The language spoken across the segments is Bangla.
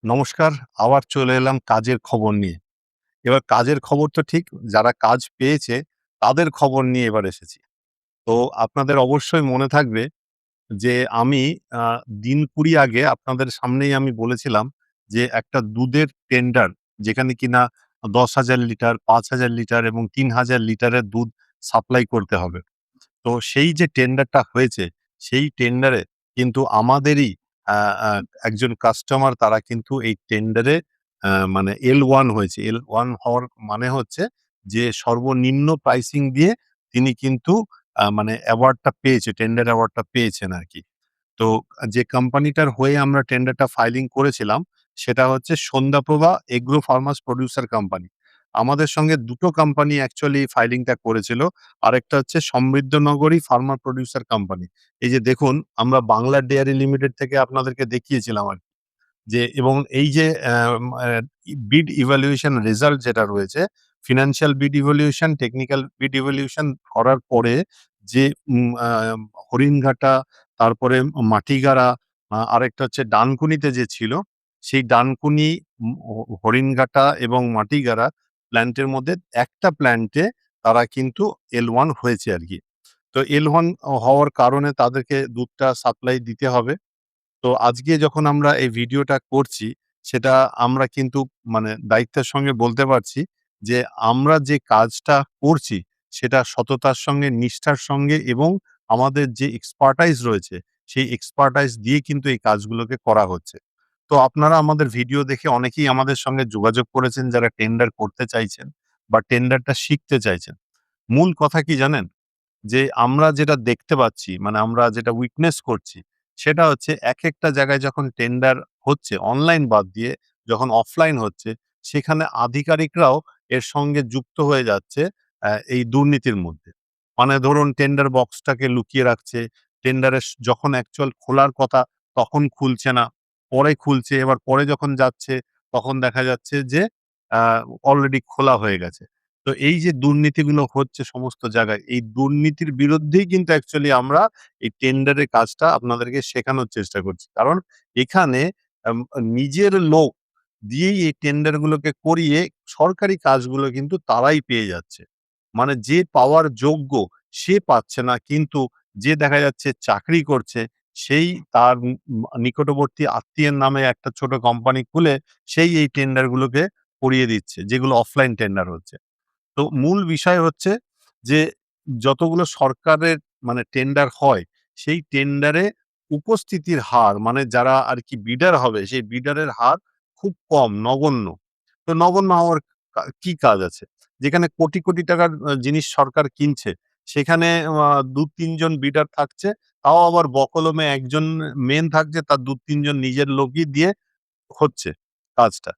নমস্কার। আবার চলে এলাম কাজের খবর নিয়ে। এবার কাজের খবর তো ঠিক, যারা কাজ পেয়েছে তাদের খবর নিয়ে এবার এসেছি। তো আপনাদের অবশ্যই মনে থাকবে যে আমি আ দিন ২০ আগে আপনাদের সামনেই আমি বলেছিলাম যে একটা দুধের টেন্ডার, যেখানে কিনা ১০,০০০ লিটার, ৫,০০০ লিটার এবং ৩,০০০ লিটারের দুধ সাপ্লাই করতে হবে। তো সেই যে টেন্ডারটা হয়েছে, সেই টেন্ডারে কিন্তু আমাদেরই আ আ একজন কাস্টমার, তারা কিন্তু এই টেন্ডারে মানে L1 হয়েছে। L1 হওয়ার মানে হচ্ছে যে সর্বনিম্ন প্রাইসিং দিয়ে তিনি কিন্তু মানে অ্যাওয়ার্ডটা পেয়েছে, টেন্ডার অ্যাওয়ার্ডটা পেয়েছেন আরকি। তো যে কোম্পানিটার হয়ে আমরা টেন্ডারটা ফাইলিং করেছিলাম, সেটা হচ্ছে সন্ধ্যাপ্রভা এগ্রো ফার্মার্স প্রোডিউসার কোম্পানি। আমাদের সঙ্গে ২ টো কোম্পানি অ্যাকচুয়ালি ফাইলিংটা করেছিল। আরেকটা হচ্ছে সমৃদ্ধনগরী ফার্মার প্রোডিউসার কোম্পানি। এই যে দেখুন, আমরা বাংলা ডেয়ারি লিমিটেড থেকে আপনাদেরকে দেখিয়েছিলাম আরকি। যে এবং এই যে বিড ইভ্যালুয়েশন রেজাল্ট যেটা রয়েছে, ফিন্যান্সিয়াল বিড ইভ্যালুয়েশন, টেকনিক্যাল বিড ইভ্যালুয়েশন করার পরে যে হরিণঘাটা, তারপরে মাটিগাড়া, আরেকটা হচ্ছে ডানকুনিতে যে ছিল, সেই ডানকুনি, হরিণঘাটা এবং মাটিগাড়া প্ল্যান্টের মধ্যে একটা প্ল্যান্টে তারা কিন্তু L1 হয়েছে আরকি। তো L1 হওয়ার কারণে তাদেরকে দুধটা সাপ্লাই দিতে হবে। তো আজকে যখন আমরা এই ভিডিওটা করছি, সেটা আমরা কিন্তু মানে দায়িত্বের সঙ্গে বলতে পারছি যে আমরা যে কাজটা করছি সেটা সততার সঙ্গে, নিষ্ঠার সঙ্গে এবং আমাদের যে এক্সপার্টাইজ রয়েছে, সেই এক্সপার্টাইজ দিয়ে কিন্তু এই কাজগুলোকে করা হচ্ছে। তো আপনারা আমাদের ভিডিও দেখে অনেকেই আমাদের সঙ্গে যোগাযোগ করেছেন, যারা টেন্ডার করতে চাইছেন বা টেন্ডারটা শিখতে চাইছেন। মূল কথা কি জানেন? যে আমরা যেটা দেখতে পাচ্ছি, মানে আমরা যেটা উইটনেস করছি, সেটা হচ্ছে একেকটা জায়গায় যখন টেন্ডার হচ্ছে, অনলাইন বাদ দিয়ে যখন অফলাইন হচ্ছে, সেখানে আধিকারিকরাও এর সঙ্গে যুক্ত হয়ে যাচ্ছে এই দুর্নীতির মধ্যে। মানে ধরুন, টেন্ডার বক্সটাকে লুকিয়ে রাখছে, টেন্ডারের যখন অ্যাকচুয়াল খোলার কথা তখন খুলছে না, পরে খুলছে। এবার পরে যখন যাচ্ছে তখন দেখা যাচ্ছে যে আ অলরেডি খোলা হয়ে গেছে। তো এই যে দুর্নীতিগুলো হচ্ছে সমস্ত জায়গায়, এই দুর্নীতির বিরুদ্ধেই কিন্তু অ্যাকচুয়ালি আমরা এই টেন্ডারের কাজটা আপনাদেরকে শেখানোর চেষ্টা করছি। কারণ এখানে আম নিজের লোক দিয়েই এই টেন্ডার গুলোকে করিয়ে সরকারি কাজগুলো কিন্তু তারাই পেয়ে যাচ্ছে। মানে যে পাওয়ার যোগ্য সে পাচ্ছে না, কিন্তু যে দেখা যাচ্ছে চাকরি করছে, সেই তার নিকটবর্তী আত্মীয়ের নামে একটা ছোট কোম্পানি খুলে সেই এই টেন্ডার গুলোকে করিয়ে দিচ্ছে, যেগুলো অফলাইন টেন্ডার হচ্ছে। তো মূল বিষয় হচ্ছে যে যতগুলো সরকারের মানে টেন্ডার হয়, সেই টেন্ডারে উপস্থিতির হার, মানে যারা আরকি বিডার হবে, সেই বিডারের হার খুব কম, নগণ্য। তো নগণ্য হওয়ার কি কাজ আছে? যেখানে কোটি, কোটি টাকার জিনিস সরকার কিনছে, সেখানে ২-৩ জন বিডার থাকছে। তাও আবার বকলমে একজন মেন থাকছে, তার ২-৩ জন নিজের লোকই দিয়ে হচ্ছে কাজটা।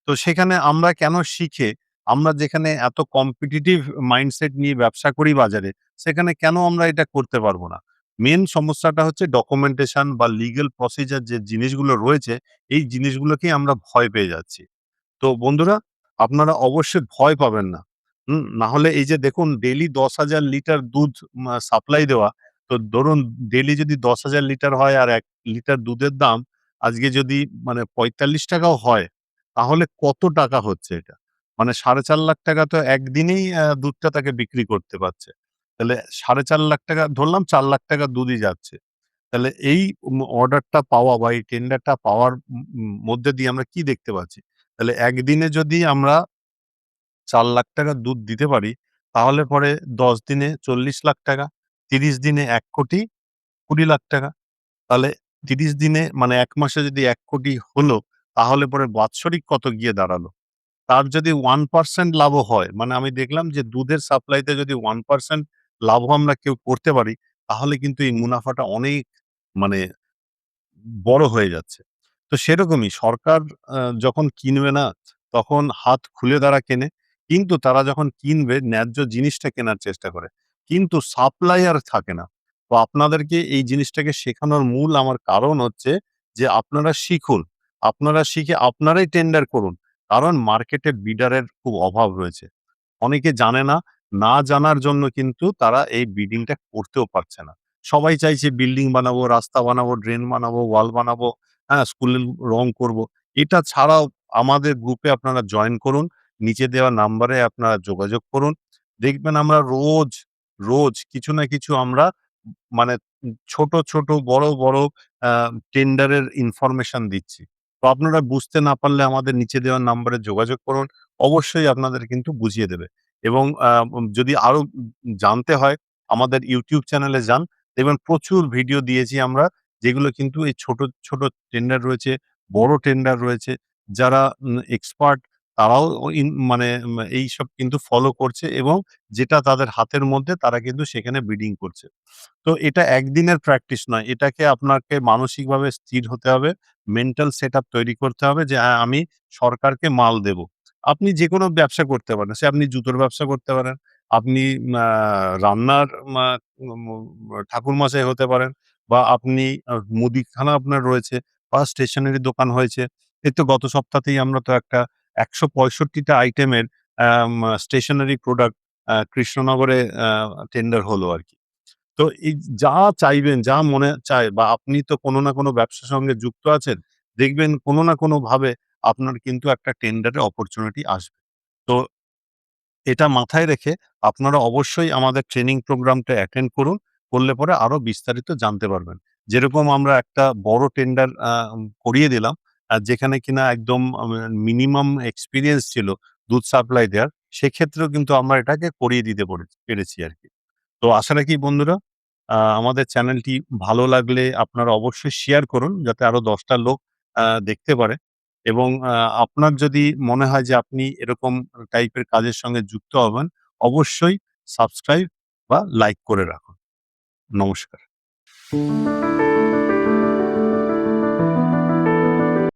তো সেখানে আমরা কেন শিখে, আমরা যেখানে এত কম্পিটিটিভ মাইন্ডসেট নিয়ে ব্যবসা করি বাজারে, সেখানে কেন আমরা এটা করতে পারবো না? মেইন সমস্যাটা হচ্ছে ডকুমেন্টেশন বা লিগ্যাল প্রসিজার যে জিনিসগুলো রয়েছে, এই জিনিসগুলোকেই আমরা ভয় পেয়ে যাচ্ছি। তো বন্ধুরা, আপনারা অবশ্যই ভয় পাবেন না। না হলে এই যে দেখুন, ডেইলি ১০,০০০ লিটার দুধ সাপ্লাই দেওয়া। তো ধরুন, ডেইলি যদি ১০,০০০ লিটার হয় আর ১ লিটার দুধের দাম আজকে যদি মানে ৳৪৫ ও হয়, তাহলে কত টাকা হচ্ছে এটা? মানে ৳৪,৫০,০০০ তো একদিনেই দুধটা তাকে বিক্রি করতে পারছে। তাহলে ৳৪,৫০,০০০ ধরলাম, ৳৪,০০,০০০ দুধই যাচ্ছে। তাহলে এই অর্ডারটা পাওয়া বা এই টেন্ডারটা পাওয়ার মধ্যে দিয়ে আমরা কি দেখতে পাচ্ছি? তাহলে একদিনে যদি আমরা ৳৪,০০,০০০ দুধ দিতে পারি, তাহলে পরে ১০ দিনে ৳৪০,০০,০০০, ৩০ দিনে ৳১,২০,০০,০০০। তাহলে ৩০ দিনে মানে ১ মাসে যদি ১,০০,০০,০০০ হলো, তাহলে পরে বাৎসরিক কত গিয়ে দাঁড়ালো? তার যদি 1% লাভও হয়, মানে আমি দেখলাম যে দুধের সাপ্লাইতে যদি 1% লাভও আমরা কেউ করতে পারি, তাহলে কিন্তু এই মুনাফাটা অনেক মানে বড় হয়ে যাচ্ছে। তো সেরকমই সরকার যখন কিনবে না, তখন হাত খুলে তারা কেনে। কিন্তু তারা যখন কিনবে, ন্যায্য জিনিসটা কেনার চেষ্টা করে। কিন্তু সাপ্লাই আর থাকে না। তো আপনাদেরকে এই জিনিসটাকে শেখানোর মূল আমার কারণ হচ্ছে যে আপনারা শিখুন। আপনারা শিখে আপনারাই টেন্ডার করুন। কারণ মার্কেটে বিডারের খুব অভাব রয়েছে। অনেকে জানে না। না জানার জন্য কিন্তু তারা এই বিডিংটা করতেও পারছে না। সবাই চাইছে বিল্ডিং বানাবো, রাস্তা বানাবো, ড্রেন বানাবো, ওয়াল বানাবো, হ্যাঁ? স্কুলের রং করব। এটা ছাড়াও আমাদের গ্রুপে আপনারা জয়েন করুন। নিচে দেওয়া নাম্বারে আপনারা যোগাযোগ করুন। দেখবেন আমরা রোজ কিছু না কিছু আমরা মানে ছোট, বড় আ টেন্ডারের ইনফরমেশন দিচ্ছি। তো আপনারা বুঝতে না পারলে আমাদের নিচে দেওয়া নাম্বারে যোগাযোগ করুন। অবশ্যই আপনাদের কিন্তু বুঝিয়ে দেবে এবং যদি আরো জানতে হয় আমাদের YouTube চ্যানেলে যান। দেখবেন প্রচুর ভিডিও দিয়েছি আমরা যেগুলো কিন্তু এই ছোট টেন্ডার রয়েছে, বড় টেন্ডার রয়েছে। যারা এক্সপার্ট তারাও মানে এইসব কিন্তু ফলো করছে এবং যেটা তাদের হাতের মধ্যে তারা কিন্তু সেখানে বিডিং করছে। তো এটা একদিনের প্র্যাকটিস নয়। এটাকে আপনাকে মানসিকভাবে স্থির হতে হবে। মেন্টাল সেটআপ তৈরি করতে হবে যে হ্যাঁ, আমি সরকারকে মাল দেবো। আপনি যেকোনো ব্যবসা করতে পারেন। সে আপনি জুতোর ব্যবসা করতে পারেন। আপনি আ রান্নার মা ম ঠাকুরমশাই হতে পারেন বা আপনি মুদিখানা আপনার রয়েছে বা স্টেশনারি দোকান হয়েছে। এই তো গত সপ্তাহতেই আমরা তো একটা ১৬৫ টা আইটেমের আম স্টেশনারি প্রোডাক্ট কৃষ্ণনগরে টেন্ডার হলো আরকি। তো এই যা চাইবেন, যা মনে চায় বা আপনি তো কোনো না কোনো ব্যবসার সঙ্গে যুক্ত আছেন, দেখবেন কোনো না কোনোভাবে আপনার কিন্তু একটা টেন্ডারে অপরচুনিটি আসবে। তো এটা মাথায় রেখে আপনারা অবশ্যই আমাদের ট্রেনিং প্রোগ্রামটা অ্যাটেন্ড করুন। করলে পরে আরো বিস্তারিত জানতে পারবেন। যেরকম আমরা একটা বড় টেন্ডার করিয়ে দিলাম, যেখানে কিনা একদম মিনিমাম এক্সপেরিয়েন্স ছিল দুধ সাপ্লাই দেওয়ার, সেক্ষেত্রেও কিন্তু আমরা এটাকে করিয়ে দিতে পেরেছি আরকি। তো আশা রাখি বন্ধুরা আমাদের চ্যানেলটি ভালো লাগলে আপনারা অবশ্যই শেয়ার করুন যাতে আরো ১০ টা লোক দেখতে পারে এবং আপনার যদি মনে হয় যে আপনি এরকম টাইপের কাজের সঙ্গে যুক্ত হবেন, অবশ্যই সাবস্ক্রাইব বা লাইক করে রাখুন। নমস্কার।